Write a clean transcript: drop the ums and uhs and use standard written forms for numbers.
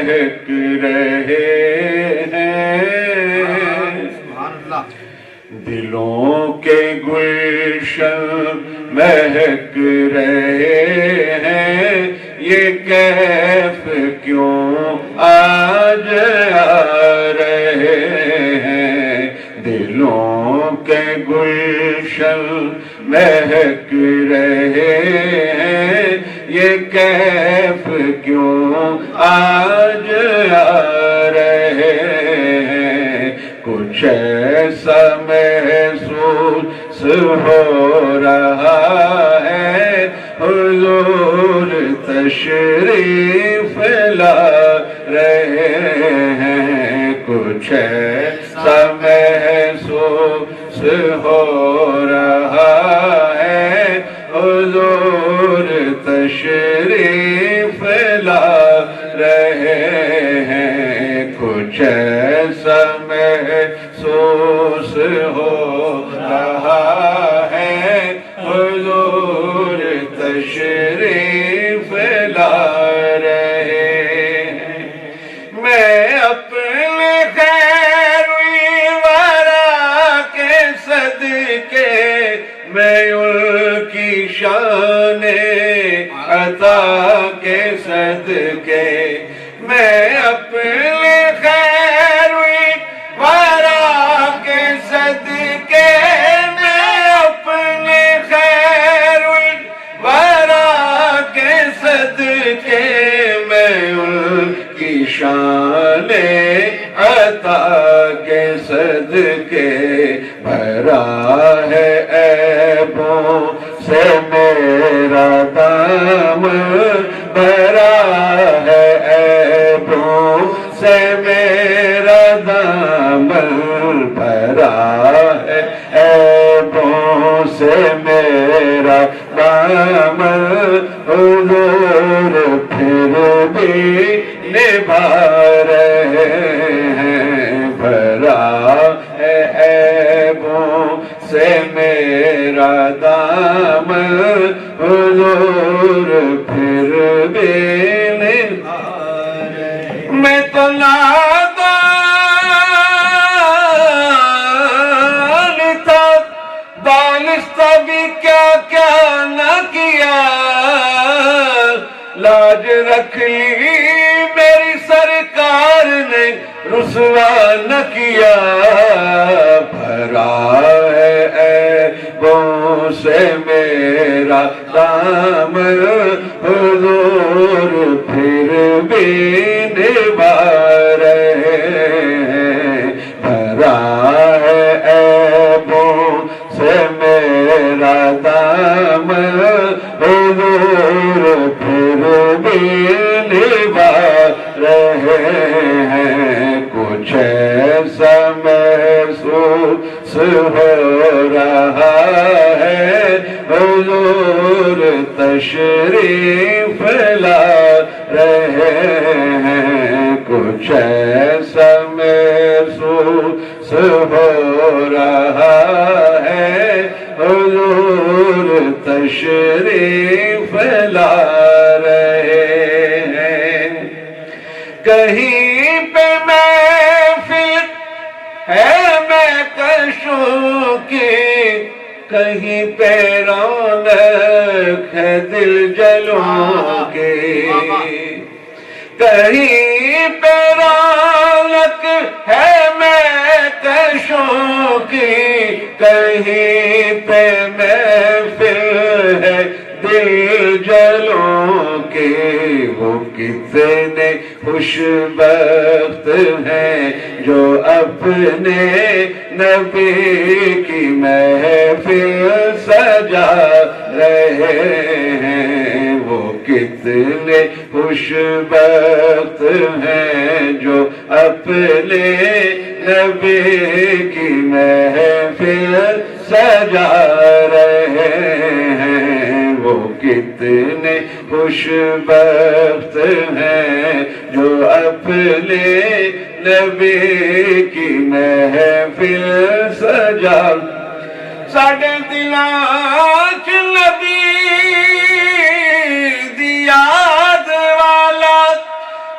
مہک رہے ہیں، دلوں کے گلشن مہک رہے ہیں، یہ کیف کیوں آج آ رہے ہیں، دلوں کے گلشن مہک رہے ہیں، یہ کیف کیوں آج آ رہے ہیں، کچھ ایسا محسوس ہو رہا ہے، حضور تشریف لا رہے ہیں، کچھ ایسا محسوس ہو رہا ہے، حضور تشریف لا رہے ہیں، کچھ ایسا محسوس ہو رہا ہے، حضور تشریف لا رہے ہیں، میں اپنے خیر الورا کے صدقے میں ان کی شان عطا کے صدقے، میں اپنے خیر الورا کے صدقے، میں اپنے خیر الورا کے صدقے، میں ان کی شان عطا کے صدقے، بھرا ہے عیبوں سے میرا دامن، بھرا ہے عیبوں سے میرا دامن، بھرا ہے عیبوں سے میرا دامن، حضور پھر بھی نبھا رہے ہیں، بھرا ہے عیبوں سے میرا دامن، حضور پھر بھی نبھا رہے ہیں، میں تو نادان تھا، دانستہ بھی کیا کیا نہ کیا، لاج رکھ لی میری سرکار نے رسوا نہ کیا، بھرا ہے عیبوں سے میرا دامن، حضور پھر بھی نبھا رہے ہیں، بھرا ہے عیبوں سے میرا دامن، حضور پھر بھی نبھا رہے ہیں، کچھ ایسا محسوس ہو رہا ہے، حضور تشریف لا رہے ہیں، کچھ ایسا محسوس ہو رہا ہے، حضور تشریف لا رہے ہیں، کہیں پہ محفل ہے میں کشوں کی، کہیں پہ رونق ہے دل جلوں کی، کہیں پہ رونق ہے میں کشوں کی، کہیں پہ محفل ہے دل جلوں کے، وہ کتنے خوش بخت ہیں جو اپنے نبی کی محفل سجا رہے ہیں، وہ کتنے خوش بخت ہیں جو اپنے نبی کی محفل سجا رہے ہیں، وہ کتنے خوش بخت ہیں جو اپنے نبی کی محفل سجا، ساڈے دلاں چ نبی دی یاد والا